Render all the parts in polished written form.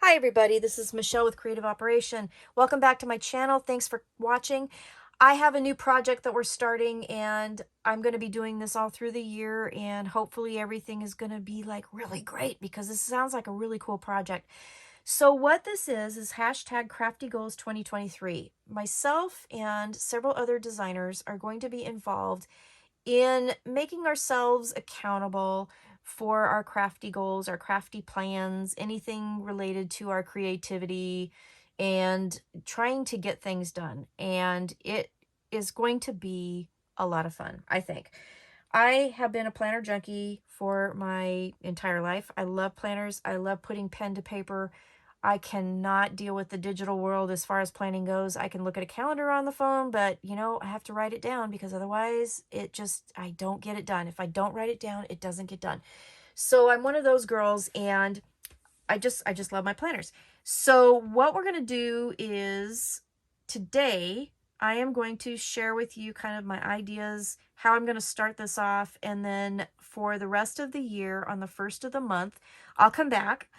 Hi everybody, this is Michelle with Creative Operation. Welcome back to my channel. Thanks for watching. I have a new project that we're starting and I'm going to be doing this all through the year, and hopefully everything is going to be like really great because this sounds like a really cool project. So what this is hashtag Crafty Goals 2023. Myself and several other designers are going to be involved in making ourselves accountable for our crafty goals, our crafty plans, anything related to our creativity, and trying to get things done. And it is going to be a lot of fun, I think. I have been a planner junkie for my entire life. I love planners. I love putting pen to paper. I cannot deal with the digital world as far as planning goes. I can look at a calendar on the phone, but I have to write it down because otherwise I don't get it done. If I don't write it down, it doesn't get done. So I'm one of those girls, and I just love my planners. So what we're going to do is today I am going to share with you kind of my ideas, how I'm going to start this off, and then for the rest of the year on the first of the month, I'll come back.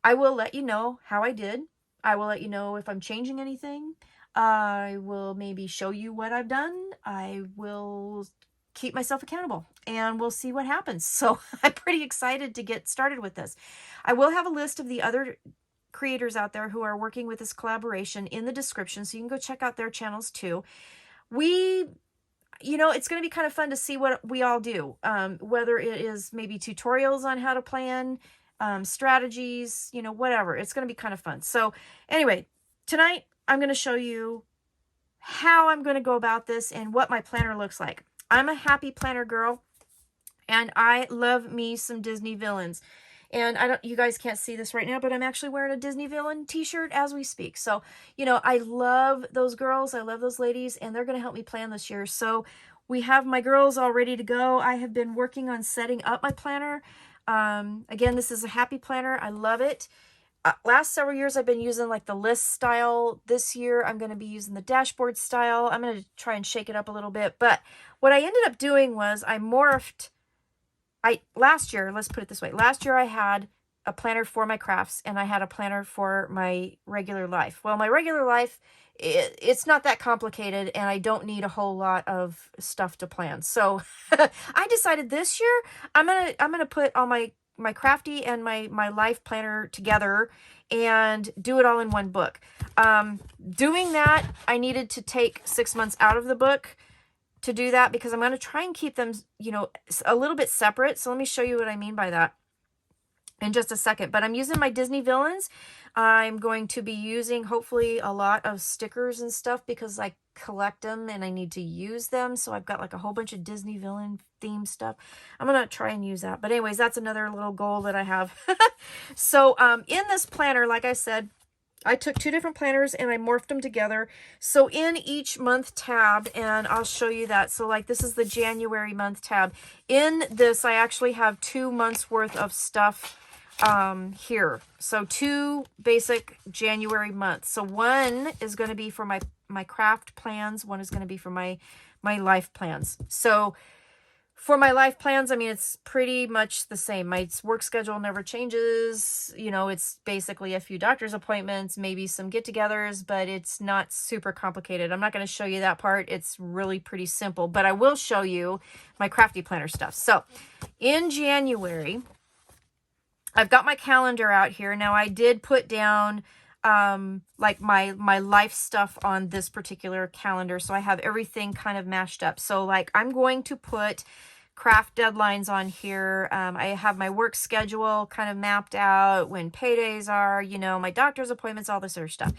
I will let you know how I did. I will let you know if I'm changing anything. I will maybe show you what I've done. I will keep myself accountable and we'll see what happens. So I'm pretty excited to get started with this. I will have a list of the other creators out there who are working with this collaboration in the description, so you can go check out their channels too. It's going to be kind of fun to see what we all do, whether it is maybe tutorials on how to plan, strategies, whatever. It's going to be kind of fun. So anyway, tonight I'm going to show you how I'm going to go about this and what my planner looks like. I'm a happy planner girl, and I love me some Disney villains. And you guys can't see this right now, but I'm actually wearing a Disney villain t-shirt as we speak. So, I love those girls. I love those ladies, and they're going to help me plan this year. So we have my girls all ready to go. I have been working on setting up my planner. Again, this is a happy planner. I love it. Last several years I've been using like the list style. This year I'm going to be using the dashboard style. I'm going to try and shake it up a little bit. But what I ended up doing was last year, let's put it this way. Last year I had a planner for my crafts and I had a planner for my regular life. Well, my regular life, it's not that complicated and I don't need a whole lot of stuff to plan. So I decided this year I'm going to put all my crafty and my life planner together and do it all in one book. Doing that, I needed to take 6 months out of the book to do that because I'm going to try and keep them, a little bit separate. So let me show you what I mean by that in just a second. But I'm using my Disney villains. I'm going to be using hopefully a lot of stickers and stuff because I collect them and I need to use them. So I've got like a whole bunch of Disney villain theme stuff. I'm going to try and use that. But anyways, that's another little goal that I have. So in this planner, like I said, I took two different planners and I morphed them together. So in each month tab, and I'll show you that. So like this is the January month tab. In this, I actually have 2 months worth of stuff here. So 2 basic January months. So one is going to be for my craft plans. One is going to be for my life plans. So for my life plans, I mean, it's pretty much the same. My work schedule never changes. It's basically a few doctor's appointments, maybe some get-togethers, but it's not super complicated. I'm not going to show you that part. It's really pretty simple, but I will show you my crafty planner stuff. So in January, I've got my calendar out here. Now I did put down like my life stuff on this particular calendar. So I have everything kind of mashed up. So like I'm going to put craft deadlines on here. I have my work schedule kind of mapped out, when paydays are, my doctor's appointments, all this other stuff.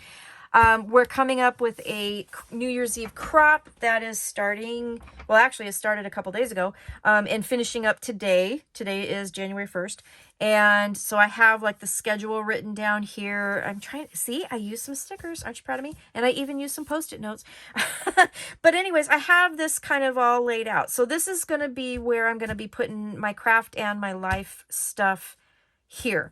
We're coming up with a New Year's Eve crop that is starting, well, actually it started a couple days ago, and finishing up today. Today is January 1st. And so I have like the schedule written down here. I'm trying to see, I used some stickers. Aren't you proud of me? And I even used some Post-it notes. But anyways, I have this kind of all laid out. So this is going to be where I'm going to be putting my craft and my life stuff here.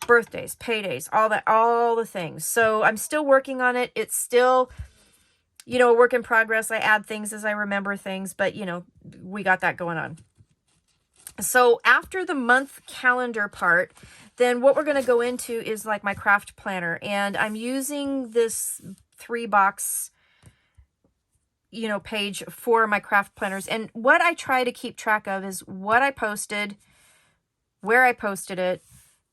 Birthdays, paydays, all the things. So I'm still working on it. It's still, a work in progress. I add things as I remember things, but we got that going on. So after the month calendar part, then what we're going to go into is like my craft planner. And I'm using this 3-box, you know, page for my craft planners. And what I try to keep track of is what I posted, where I posted it,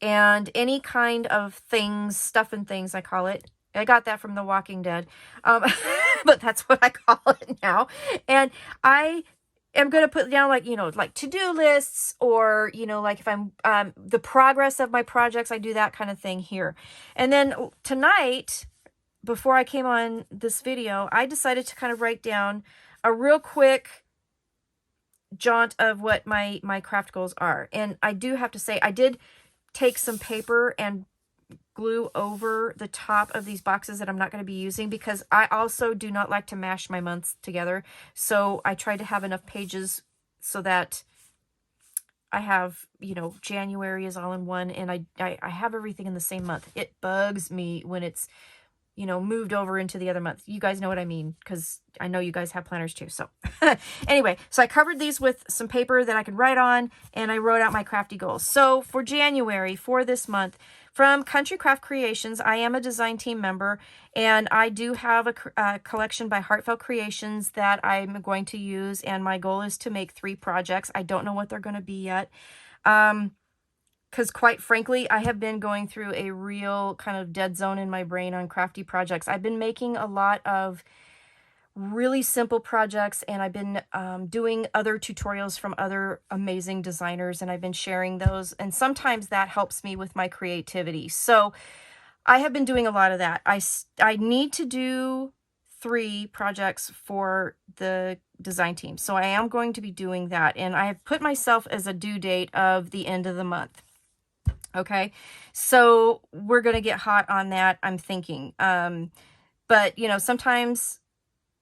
and any kind of things, stuff and things, I call it. I got that from The Walking Dead. But that's what I call it now. And I am going to put down, like, you know, like to-do lists, or, you know, like if I'm the progress of my projects, I do that kind of thing here. And then tonight, before I came on this video, I decided to kind of write down a real quick jaunt of what my craft goals are. And I do have to say, I did take some paper and glue over the top of these boxes that I'm not going to be using, because I also do not like to mash my months together. So I tried to have enough pages so that I have, you know, January is all in one, and I have everything in the same month. It bugs me when it's, you know, moved over into the other month. You guys know what I mean, because I know you guys have planners too. So anyway, so I covered these with some paper that I could write on, and I wrote out my crafty goals. So for January, for this month, from Country Craft Creations, I am a design team member, and I do have a collection by Heartfelt Creations that I'm going to use, and my goal is to make 3 projects. I don't know what they're going to be yet. Because quite frankly, I have been going through a real kind of dead zone in my brain on crafty projects. I've been making a lot of really simple projects, and I've been doing other tutorials from other amazing designers, and I've been sharing those, and sometimes that helps me with my creativity. So I have been doing a lot of that. I need to do 3 projects for the design team, so I am going to be doing that, and I have put myself as a due date of the end of the month. Okay, so we're going to get hot on that, I'm thinking. But, you know, sometimes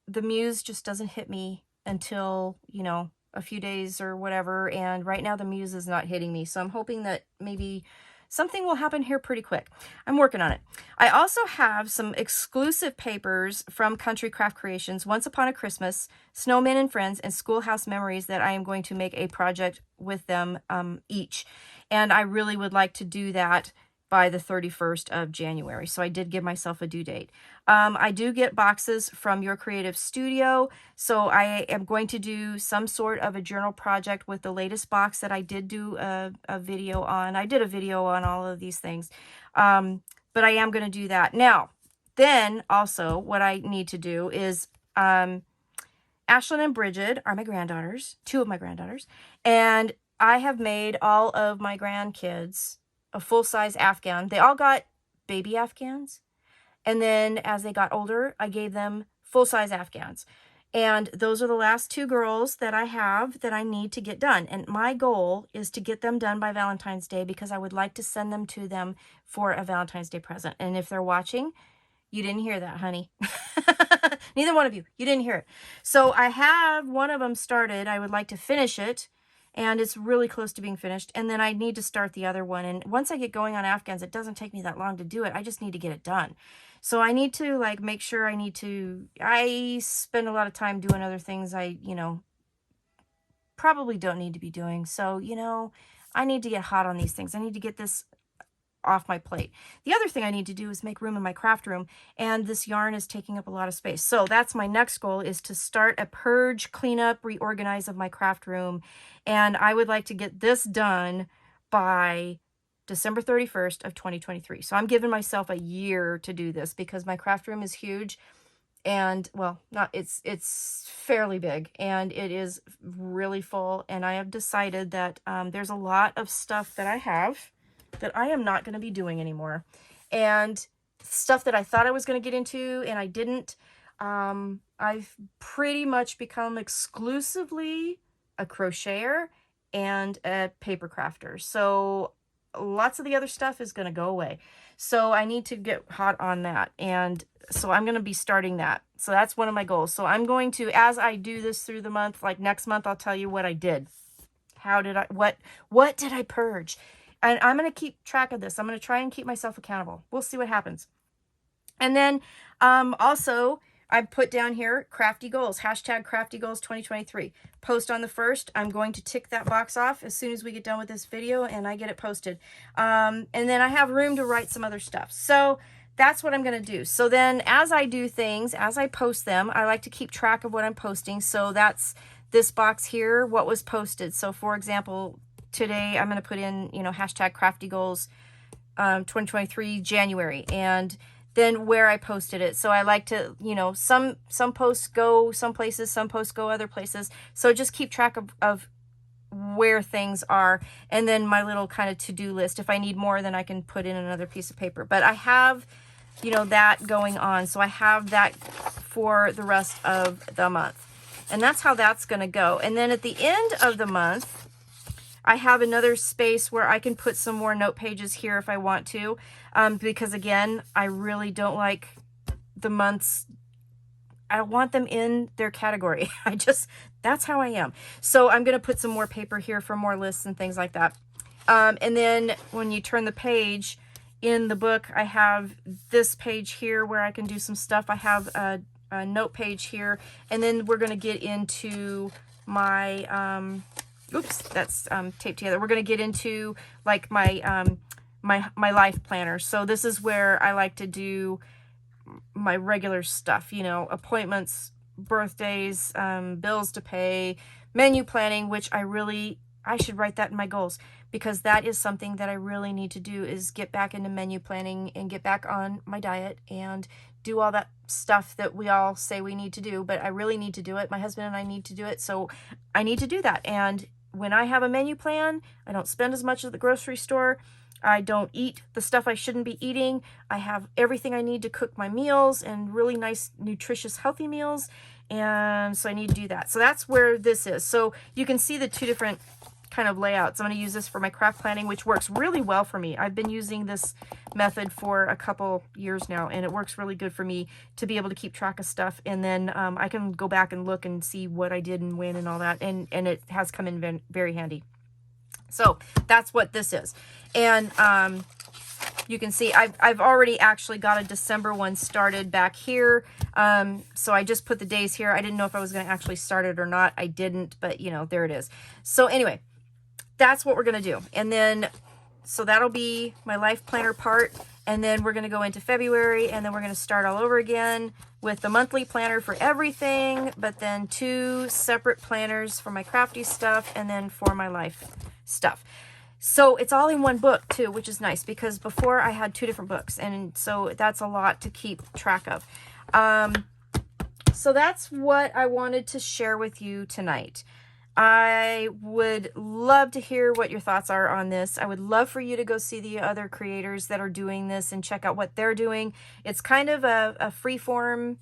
the muse just doesn't hit me until, you know, a few days or whatever. And right now the muse is not hitting me. So I'm hoping that maybe something will happen here pretty quick. I'm working on it. I also have some exclusive papers from Country Craft Creations, Once Upon a Christmas, Snowmen and Friends, and Schoolhouse Memories that I am going to make a project with them each. And I really would like to do that by the 31st of January. So I did give myself a due date. I do get boxes from Your Creative Studio. So I am going to do some sort of a journal project with the latest box that I did do a video on. I did a video on all of these things. But I am going to do that. Now, then also what I need to do is Ashlyn and Bridget are my granddaughters, 2 of my granddaughters. And I have made all of my grandkids a full-size Afghan. They all got baby Afghans. And then as they got older, I gave them full-size Afghans. And those are the last 2 girls that I have that I need to get done. And my goal is to get them done by Valentine's Day, because I would like to send them to them for a Valentine's Day present. And if they're watching, you didn't hear that, honey. Neither one of you. You didn't hear it. So I have one of them started. I would like to finish it. And it's really close to being finished. And then I need to start the other one. And once I get going on Afghans, it doesn't take me that long to do it. I just need to get it done. So I need to, like, make sure I spend a lot of time doing other things I, you know, probably don't need to be doing. So, you know, I need to get hot on these things. I need to get this off my plate. The other thing I need to do is make room in my craft room, and this yarn is taking up a lot of space. So that's my next goal, is to start a purge, cleanup, reorganize of my craft room. And I would like to get this done by December 31st of 2023. So I'm giving myself a year to do this, because my craft room is huge. And, well, it's fairly big, and it is really full. And I have decided that there's a lot of stuff that I have that I am not going to be doing anymore. And stuff that I thought I was going to get into and I didn't. I've pretty much become exclusively a crocheter and a paper crafter. So lots of the other stuff is going to go away. So I need to get hot on that. And so I'm going to be starting that. So that's one of my goals. So I'm going to, as I do this through the month, like next month, I'll tell you what I did. How did I, what did I purge? And I'm going to keep track of this. I'm going to try and keep myself accountable. We'll see what happens. And then also, I put down here crafty goals, hashtag crafty goals 2023. Post on the 1st. I'm going to tick that box off as soon as we get done with this video and I get it posted. And then I have room to write some other stuff. So that's what I'm going to do. So then as I do things, as I post them, I like to keep track of what I'm posting. So that's this box here, what was posted. So for example, today I'm going to put in, you know, hashtag crafty goals 2023 January, and then where I posted it. So I like to, you know, some posts go some places, some posts go other places. So just keep track of where things are, and then my little kind of to-do list. If I need more, then I can put in another piece of paper. But I have, you know, that going on. So I have that for the rest of the month. And that's how that's going to go. And then at the end of the month, I have another space where I can put some more note pages here if I want to, because again, I really don't like the months. I want them in their category. That's how I am. So I'm going to put some more paper here for more lists and things like that. And then when you turn the page in the book, I have this page here where I can do some stuff. I have a note page here, and then we're going to get into my, oops, that's taped together. We're going to get into like my my life planner. So this is where I like to do my regular stuff, you know, appointments, birthdays, bills to pay, menu planning, which I should write that in my goals, because that is something that I really need to do, is get back into menu planning and get back on my diet and do all that stuff that we all say we need to do, but I really need to do it. My husband and I need to do it. So I need to do that. And when I have a menu plan, I don't spend as much at the grocery store. I don't eat the stuff I shouldn't be eating. I have everything I need to cook my meals, and really nice, nutritious, healthy meals. And so I need to do that. So that's where this is. So you can see the two different kind of layouts. I'm going to use this for my craft planning, which works really well for me. I've been using this method for a couple years now, and it works really good for me to be able to keep track of stuff. And then I can go back and look and see what I did and when and all that. And it has come in very handy. So that's what this is. And you can see I've already actually got a December one started back here. So I just put the days here. I didn't know if I was going to actually start it or not. I didn't, but you know, there it is. So anyway, that's what we're going to do. And then, so that'll be my life planner part. And then we're going to go into February, and then we're going to start all over again with the monthly planner for everything, but then 2 separate planners for my crafty stuff and then for my life stuff. So it's all in one book too, which is nice, because before I had 2 different books, and so that's a lot to keep track of. So that's what I wanted to share with you tonight. I would love to hear what your thoughts are on this. I would love for you to go see the other creators that are doing this and check out what they're doing. It's kind of a free-form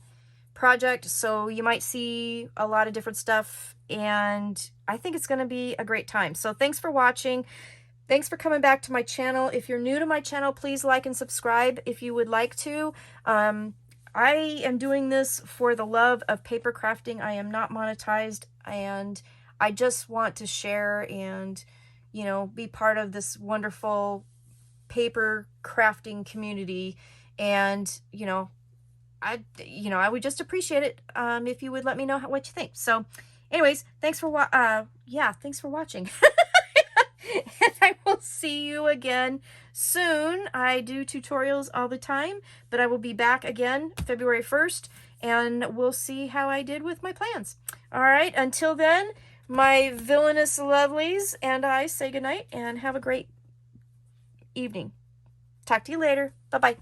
project, so you might see a lot of different stuff, and I think it's going to be a great time. So thanks for watching. Thanks for coming back to my channel. If you're new to my channel, please like and subscribe if you would like to. I am doing this for the love of paper crafting. I am not monetized, and I just want to share and, you know, be part of this wonderful paper crafting community. And, you know, I would just appreciate it if you would let me know what you think. So anyways, thanks for thanks for watching. And I will see you again soon. I do tutorials all the time, but I will be back again February 1st, and we'll see how I did with my plans. All right, until then, my villainous lovelies and I say goodnight and have a great evening. Talk to you later. Bye-bye.